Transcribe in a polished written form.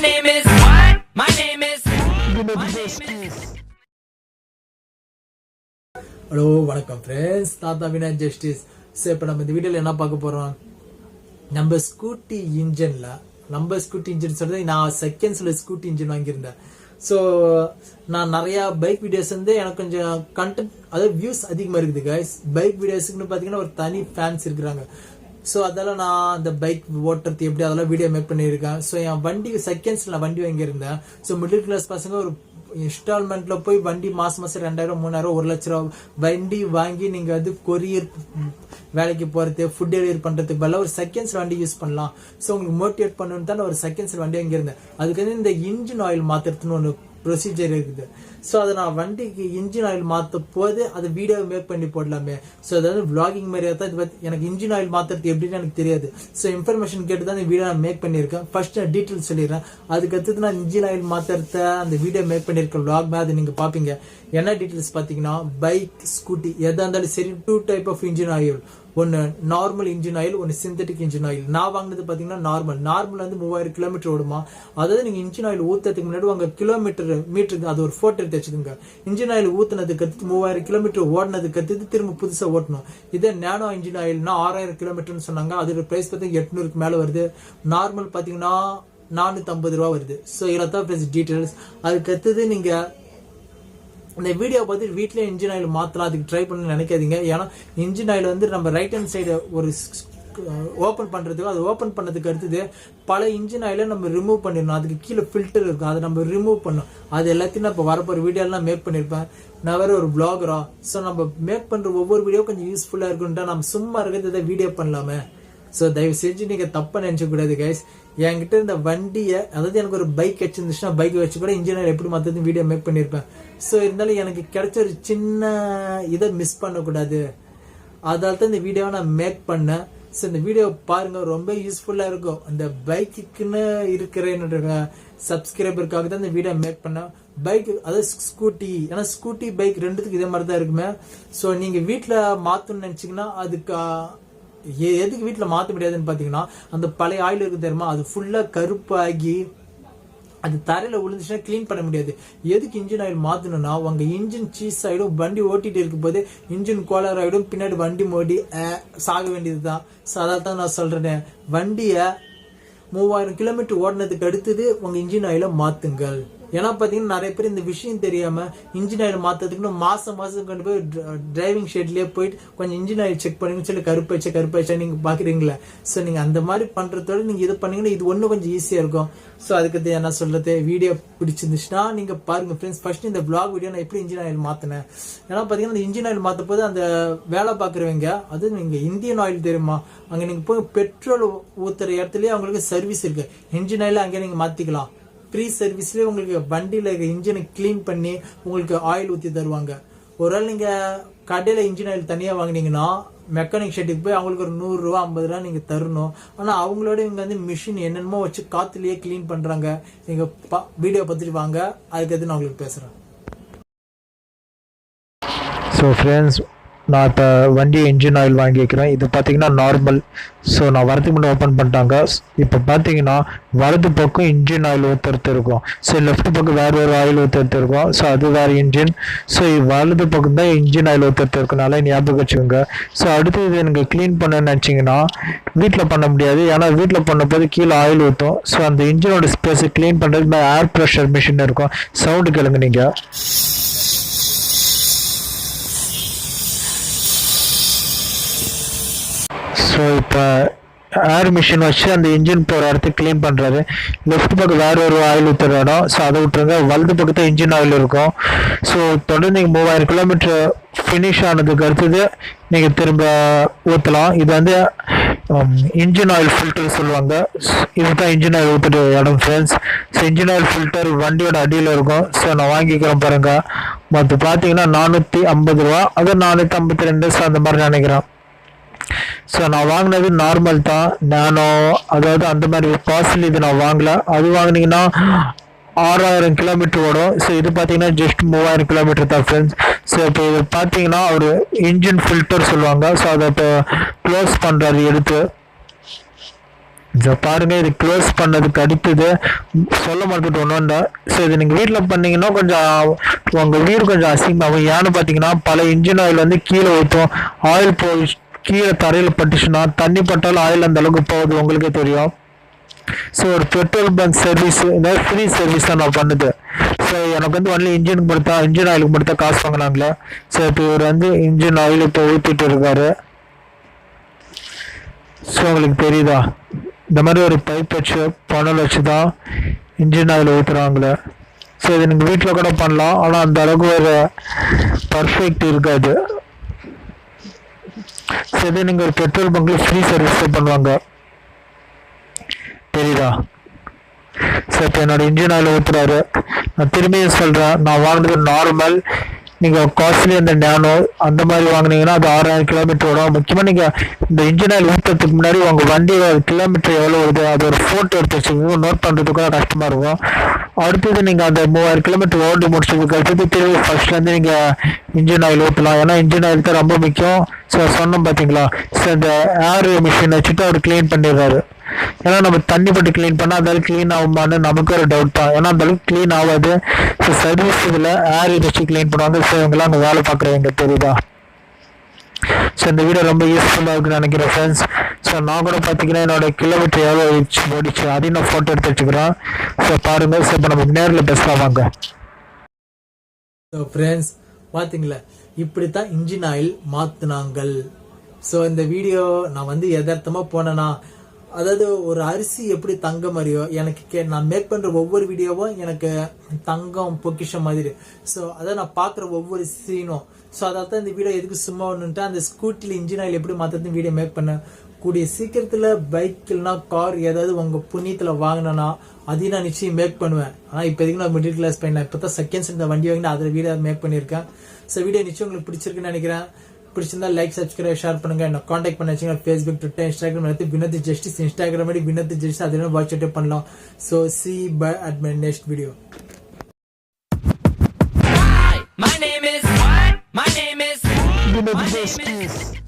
name is what? My name is hello வணக்கம் friends, தாத்தா வினா ஜஸ்டிஸ். ஸோ இப்போ நம்ம இந்த வீடியோவில் என்ன பார்க்க போகிறோம், நம்ம ஸ்கூட்டி இன்ஜின் சொல்றது நான் செகண்ட்ஸில் ஸ்கூட்டி இன்ஜின் வாங்கியிருந்தேன். ஸோ நான் நிறையா பைக் வீடியோஸ் வந்து எனக்கு கொஞ்சம் கண்டென்ட், அதாவது வியூஸ் அதிகமாக இருக்குது கைஸ். பைக் வீடியோஸுக்குன்னு பார்த்தீங்கன்னா ஒரு தனி ஃபேன்ஸ் இருக்கிறாங்க. ஸோ அதெல்லாம் நான் அந்த பைக் ஓட்டுறது எப்படி அதெல்லாம் வீடியோ மேக் பண்ணியிருக்கேன். ஸோ என் வண்டி செகண்ட்ஸில் நான் வண்டி வாங்கியிருந்தேன். ஸோ மிடில் கிளாஸ் பசங்க ஒரு இன்ஸ்டால்மெண்ட்ல போய் வண்டி மாசம் 2000 3000 1,00,000 வண்டி வாங்கி நீங்க வந்து கொரியர் வேலைக்கு போறது, ஃபுட் டெலிவரி பண்றதுக்கு பதிலாக ஒரு செகண்ட்ஸ் வண்டி யூஸ் பண்ணலாம். ஸோ உங்களுக்கு மோட்டிவேட் பண்ணணும்னு தான் ஒரு செகண்ட்ஸ் வண்டி அங்கே இருந்தேன். அதுக்கு வந்து இந்த இன்ஜின் ஆயில் மாத்துறதுன்னு ஒன்று ப்ரொசீஜர் இருக்குது. ஸோ அதை நான் வண்டிக்கு இன்ஜின் ஆயில் மாற்ற போது அதை வீடியோ மேக் பண்ணி போடலாமே. ஸோ அதாவது விளாகிங் மாதிரியா தான் இது. எனக்கு இன்ஜின் ஆயில் மாற்றுறது எப்படின்னு எனக்கு தெரியாது. ஸோ இன்ஃபர்மேஷன் கேட்டு தான் இந்த வீடியோ நான் மேக் பண்ணியிருக்கேன். ஃபர்ஸ்ட் நான் டீட்டெயில்ஸ் சொல்லிடுறேன். அதுக்கடுத்து நான் இன்ஜின் ஆயில் மாற்றுறத அந்த வீடியோ மேக் பண்ணியிருக்கேன் விளாக் மேலே. அதை நீங்கள் பார்ப்பீங்க. என்ன டீட்டெயில்ஸ் பார்த்தீங்கன்னா, பைக் ஸ்கூட்டி எதாக இருந்தாலும் சரி 2 டைப் ஆஃப் இன்ஜின் ஆயில். ஒன்று நார்மல் இன்ஜின் ஆயில், ஒன்று சிந்தட்டிக் இன்ஜின் ஆயில். நான் வாங்கினது பார்த்தீங்கன்னா நார்மல் வந்து 3000 கிலோமீட்டர் ஓடுமா. அதாவது நீங்கள் இன்ஜின் ஆயில் ஊற்றுறதுக்கு முன்னாடி உங்கள் மீட்டருக்கு அது ஒரு ஃபோட்டோ எடுத்து வச்சுக்கோங்க. இன்ஜின் ஆயில் ஊற்றுனதுக்கு அடுத்து 3000 கிலோமீட்டர் ஓடினதுக்கு அடுத்து திரும்ப புதுசாக ஓட்டணும். இதே நேனோ இன்ஜின் ஆயில்னா 6000 கிலோமீட்டர்னு சொன்னாங்க. அதோட ப்ரைஸ் பார்த்தீங்கன்னா 800க்கு மேலே வருது. நார்மல் பார்த்தீங்கன்னா 450 ரூபா வருது. ஸோ இதில் தான் ப்ரைஸ் டீட்டெயில்ஸ். அதுக்கு அடுத்தது நீங்கள் இந்த வீடியோ பார்த்து வீட்டிலே இன்ஜின் ஆயில் மாற்றலாம். அதுக்கு ட்ரை பண்ண நினைக்காதீங்க. ஏன்னா இன்ஜின் ஆயில் வந்து நம்ம ரைட் ஹேண்ட் சைடு ஒரு ஓப்பன் பண்ணுறதுக்கு, அது ஓப்பன் பண்ணதுக்கு அடுத்தது பல இன்ஜின் ஆயிலை நம்ம ரிமூவ் பண்ணிடணும். அதுக்கு கீழே ஃபில்டர் இருக்கும், அதை நம்ம ரிமூவ் பண்ணணும். அது எல்லாத்தையும் நான் இப்போ வரப்போகிற வீடியோலாம் மேக் பண்ணியிருப்பேன். நான் வேற ஒரு பிளாகரா. ஸோ நம்ம மேக் பண்ணுற ஒவ்வொரு வீடியோ கொஞ்சம் யூஸ்ஃபுல்லாக இருக்குன்ட்டா நம்ம சும்மா இருக்கிறத வீடியோ பண்ணலாமே. ஸோ தயவு செஞ்சு நீங்கள் தப்பாக நினச்சக்கூடாது கைஸ். என்கிட்ட இந்த வண்டியை, அதாவது எனக்கு ஒரு பைக் வச்சிருந்துச்சுன்னா பைக்கை வச்சு கூட இன்ஜின் ஆயில் எப்படி மாற்றது வீடியோ மேக் பண்ணியிருப்பேன். ஸோ இருந்தாலும் எனக்கு கிடைச்ச ஒரு சின்ன இதை மிஸ் பண்ணக்கூடாது. அதால தான் இந்த வீடியோவை நான் மேக் பண்ணேன். ஸோ இந்த வீடியோ பாருங்க, ரொம்ப யூஸ்ஃபுல்லாக இருக்கும். அந்த பைக்குன்னு இருக்கிற என்னோட சப்ஸ்கிரைபருக்காக தான் இந்த வீடியோ மேக் பண்ணேன். பைக் அதாவது ஸ்கூட்டி, ஏன்னா ஸ்கூட்டி பைக் ரெண்டுத்துக்கு இதே மாதிரி தான் இருக்குமே. ஸோ நீங்கள் வீட்டில் மாற்றணும்னு நினச்சிங்கன்னா அதுக்கு எதுக்கு வீட்டில் மாற்ற முடியாதுன்னு பார்த்தீங்கன்னா, அந்த பழைய ஆயில் இருக்கு தெரியுமா, அது ஃபுல்லாக கருப்பாகி அது தரையில் விழுந்துச்சுன்னா க்ளீன் பண்ண முடியாது. எதுக்கு இன்ஜின் ஆயில் மாற்றணும்னா, உங்க இன்ஜின் சீஸ் ஆகிடும். வண்டி ஓட்டிட்டு இருக்கும் போது இன்ஜின் கோளாறு ஆகிடும். பின்னாடி வண்டி மோடி சாக வேண்டியது தான். ஸோ அதான் தான் நான் சொல்கிறேன், வண்டியை 3000 கிலோமீட்டர் ஓடினதுக்கு அடுத்தது உங்கள் இன்ஜின் ஆயிலை மாற்றுங்கள். ஏன்னா பார்த்தீங்கன்னா நிறைய பேர் இந்த விஷயம் தெரியாமல் இன்ஜின் ஆயில் மாற்றதுக்குன்னு மாதம் கொண்டு போய் டிரைவிங் ஷெட்லேயே போயிட்டு கொஞ்சம் இன்ஜின் ஆயில் செக் பண்ணுங்கன்னு சொல்லி கருப்பாச்சா நீங்கள் பார்க்குறீங்களா. ஸோ நீங்கள் அந்த மாதிரி பண்ணுறதோட நீங்கள் இது பண்ணீங்கன்னா இது ஒன்றும் கொஞ்சம் ஈஸியாக இருக்கும். ஸோ அதுக்கு என்ன சொல்கிறது, வீடியோ பிடிச்சிருந்துச்சுன்னா நீங்கள் பாருங்கள் ஃப்ரெண்ட்ஸ். ஃபர்ஸ்ட் இந்த பிளாக் வீடியோ நான் எப்படி இன்ஜின் ஆயில் மாற்றினேன். ஏன்னா பார்த்தீங்கன்னா அந்த இன்ஜின் ஆயில் மாற்ற போது அந்த வேலை பார்க்குறவங்க, அது நீங்கள் இந்தியன் ஆயில் தெரியுமா, அங்கே நீங்கள் போய் பெட்ரோல் ஊற்றுற இடத்துலேயே அவங்களுக்கு சர்வீஸ் இருக்குது. இன்ஜின் ஆயில் அங்கே நீங்கள் மாற்றிக்கலாம். ப்ரீ சர்வீஸ்லேயே உங்களுக்கு வண்டியில் இருக்க இன்ஜினை க்ளீன் பண்ணி உங்களுக்கு ஆயில் ஊற்றி தருவாங்க. ஒருவேளை நீங்கள் கடையில் இன்ஜின் ஆயில் தனியாக வாங்கினீங்கன்னா மெக்கானிக் ஷெட்டுக்கு போய் அவங்களுக்கு ஒரு 100 ரூபா 50 ரூபா நீங்கள் தரணும். ஆனால் அவங்களோட இவங்க வந்து மிஷின் என்னென்னமோ வச்சு காற்றுலேயே க்ளீன் பண்ணுறாங்க. நீங்கள் வீடியோ பார்த்துட்டு வாங்க, அதுக்கடுத்து நான் உங்களுக்கு பேசுகிறேன். ஸோ ஃப்ரெண்ட்ஸ், நான் இப்போ வண்டி இன்ஜின் ஆயில் வாங்கிக்கிறேன். இது பார்த்தீங்கன்னா நார்மல். ஸோ நான் வரதுக்கு முன்னாடி ஓப்பன் பண்ணிட்டாங்க. இப்போ பார்த்தீங்கன்னா வலது பக்கம் இன்ஜின் ஆயில் ஊற்றுறது இருக்கும். ஸோ லெஃப்ட் பக்கம் வேறு ஒரு ஆயில் ஊற்றுறது இருக்கும். ஸோ அது வேறு இன்ஜின். ஸோ வலது பக்கம் தான் இன்ஜின் ஆயில் ஊற்றுறது இருக்கனால ஞாபகம் வச்சுக்கோங்க. ஸோ அடுத்து இது எனக்கு க்ளீன் பண்ணணும்னு நினச்சிங்கன்னா வீட்டில் பண்ண முடியாது. ஏன்னா வீட்டில் பண்ணும்போது கீழே ஆயில் ஊற்றும். ஸோ அந்த இன்ஜினோட ஸ்பேஸை க்ளீன் பண்ணுறது ஏர் ப்ரெஷர் மிஷின் இருக்கும். சவுண்டு கேளுங்க நீங்கள். ஸோ இப்போ ஏர் மிஷின் வச்சு அந்த இன்ஜின் போகிற இடத்துக்கு க்ளீன் பண்ணுறாரு. லெஃப்ட் பக்கம் வேறு ஒரு ஆயில் ஊற்றுற இடம். ஸோ அதை விட்டுருங்க. வலது பக்கத்தில் இன்ஜின் ஆயில் இருக்கும். ஸோ தொடர்ந்து நீங்கள் 3000 கிலோமீட்டர் ஃபினிஷ் ஆனதுக்கு அடுத்தது நீங்கள் திரும்ப ஊற்றலாம். இது வந்து இன்ஜின் ஆயில் ஃபில்டர் சொல்லுவாங்க. இதுதான் இன்ஜின் ஆயில் ஊற்றுற இடம் friends. So engine oil filter வண்டியோட அடியில் இருக்கும். ஸோ நான் வாங்கிக்கிறேன் பாருங்கள். மற்ற பார்த்தீங்கன்னா 450 ரூபா, அது 452. ஸோ அந்த மாதிரி நினைக்கிறேன். ஸோ நான் வாங்கினது நார்மல் தான், நானோ, அதாவது அந்த மாதிரி காஸ்ட்லி இது நான் வாங்கல. அது வாங்கினீங்கன்னா 6000 கிலோமீட்டர் ஓடும். ஸோ இது பார்த்தீங்கன்னா ஜஸ்ட் 3000 கிலோமீட்டர் தான் ஃப்ரெண்ட்ஸ். ஸோ இப்போ இது பார்த்தீங்கன்னா ஒரு இன்ஜின் ஃபில்டர் சொல்லுவாங்க. ஸோ அதை இப்போ க்ளோஸ் பண்ணுறாரு எடுத்து. ஸோ பாருங்க, இது க்ளோஸ் பண்ணதுக்கு அடுத்தது சொல்ல மாட்டேட்டு ஒன்றுண்டா. ஸோ இது நீங்கள் வீட்டில் பண்ணீங்கன்னா கொஞ்சம் உங்கள் வீடு கொஞ்சம் அசிங்கமாகும். ஏன்னு பார்த்தீங்கன்னா பல இன்ஜின் ஆயில் வந்து கீழே ஊற்றும். ஆயில் போய் கீழே தரையில் பட்டுச்சுன்னா தண்ணி பட்டாலும் ஆயில் அந்த அளவுக்கு போகுது, உங்களுக்கே தெரியும். ஸோ ஒரு பெட்ரோல் பங்க் சர்வீஸ், ஏதாவது ஃப்ரீ சர்வீஸ் தான் நான் பண்ணுது. ஸோ எனக்கு வந்து ஒன்லி இன்ஜின் ஆயிலுக்கு மட்டும் தான் காசு வாங்கினாங்களே. ஸோ இப்போ இவர் வந்து இன்ஜின் ஆயில் இப்போ ஊற்றிட்டு இருக்காரு. ஸோ உங்களுக்கு தெரியுதா, இந்த மாதிரி ஒரு பைப் வச்சு பணல் வச்சு தான் இன்ஜின் ஆயில் ஊற்றுறாங்களே. ஸோ இது நீங்கள் வீட்டில் கூட பண்ணலாம், ஆனால் அந்த அளவுக்கு ஒரு பர்ஃபெக்ட் இருக்காது. ஸோ இதே நீங்கள் ஒரு பெட்ரோல் பங்க்ல ஃப்ரீ சர்வீஸ் பண்ணுவாங்க, தெரியுதா. ஸோ இப்போ என்னோட இன்ஜின் ஆயில் ஊற்றுறாரு. நான் திரும்பியும் சொல்கிறேன், நான் வாங்கினது நார்மல். நீங்கள் காஸ்ட்லி அந்த நேனோ அந்த மாதிரி வாங்கினீங்கன்னா அது 6000 கிலோமீட்டர் வரும். முக்கியமாக நீங்கள் இந்த இன்ஜின் ஆயில் ஊற்றுறதுக்கு முன்னாடி உங்கள் வண்டியோட கிலோமீட்டர் எவ்வளோ வருது அது ஒரு ஃபோட்டோ எடுத்து வச்சுக்கோங்க. நோட் பண்ணுறதுக்கு கூட கஷ்டமாக இருக்கும். அடுத்தது நீங்கள் அந்த 3000 கிலோமீட்டர் ஓடி முடிச்சதுக்கு அடுத்தது திரும்பி ஃபர்ஸ்ட்லேருந்து நீங்கள் இன்ஜின் ஆயில் ஊற்றலாம். ஏன்னா இன்ஜின் ஆயில் தான் ரொம்ப முக்கியம். ஸோ சொன்னோம் பார்த்தீங்களா, ஸோ இந்த ஏர் மிஷின் வச்சுட்டு அவர் க்ளீன் பண்ணிடுறாரு. ஏன்னா நம்ம தண்ணி போட்டு க்ளீன் பண்ணால் அந்த அளவுக்கு க்ளீன் ஆகுமான்னு நமக்கு ஒரு டவுட் தான். ஏன்னா அந்த அளவுக்கு க்ளீன் ஆகாது. ஸோ சர்வீஸ் இதில் ஏர் வச்சு க்ளீன் பண்ணுவாங்க. ஸோ இவங்கெல்லாம் அங்கே வேலை பார்க்குறவங்க, தெரியுதா. ஸோ இந்த வீடியோ ரொம்ப யூஸ்ஃபுல்லாக இருக்குன்னு நினைக்கிறேன் ஃப்ரெண்ட்ஸ். ஸோ நான் கூட பார்த்தீங்கன்னா என்னோட கிலோமீட்டர் எவ்வளோ ஓடிச்சு அதையும் நான் ஃபோட்டோ எடுத்து வச்சுக்கிறேன். ஸோ பாருங்கள். ஸோ இப்போ நம்ம நேரில் பேசலாம் வாங்க. ஸோ ஃப்ரெண்ட்ஸ் பார்த்தீங்களா, இப்படித்தான் இன்ஜின் ஆயில் மாற்றினாங்கள். ஸோ இந்த வீடியோ நான் வந்து யதார்த்தமாக போனேன்னா, அதாவது ஒரு அரிசி எப்படி தங்கம் மாதிரியோ எனக்கு நான் மேக் பண்ற ஒவ்வொரு வீடியோவும் எனக்கு தங்கம் பொக்கிஷம் மாதிரி. ஸோ அதை நான் பார்க்குற ஒவ்வொரு சீனும். ஸோ அதான் இந்த வீடியோ எதுக்கு சும்மா ஒன்றுட்டு அந்த ஸ்கூட்டியில் இன்ஜின் ஆயில் எப்படி மாற்றுறது வீடியோ மேக் பண்ணேன். கூடிய சீக்கிரத்தில் பைக் இல்லைனா கார் ஏதாவது உங்கள் புண்ணியத்தில் வாங்கினேன்னா அதையும் நான் நிச்சயம் மேக் பண்ணுவேன். ஆனால் இப்போதைக்கு நான் மிடில் கிளாஸ் பையன், இப்போ தான் செகண்ட்ஸ் இந்த வண்டி வாங்கினா அதில் வீடியோ மேக் பண்ணியிருக்கேன். ஸோ வீடியோ நிச்சயம் உங்களுக்கு பிடிச்சிருக்குன்னு நினைக்கிறேன். பிடிச்சிருந்தா லைக், சப்ஸ்கிரைப், ஷேர் பண்ணுங்க. என்ன காண்டாக்ட் பண்ண வச்சுங்க ஃபேஸ்புக், ட்விட்டர், இன்ஸ்டாகிராம் எடுத்து Vinoth Justice, Instagram Vinoth Justice அதில் வாட்ச் அவுட் பண்ணலாம். So see bye at my next video. My name is. Justice.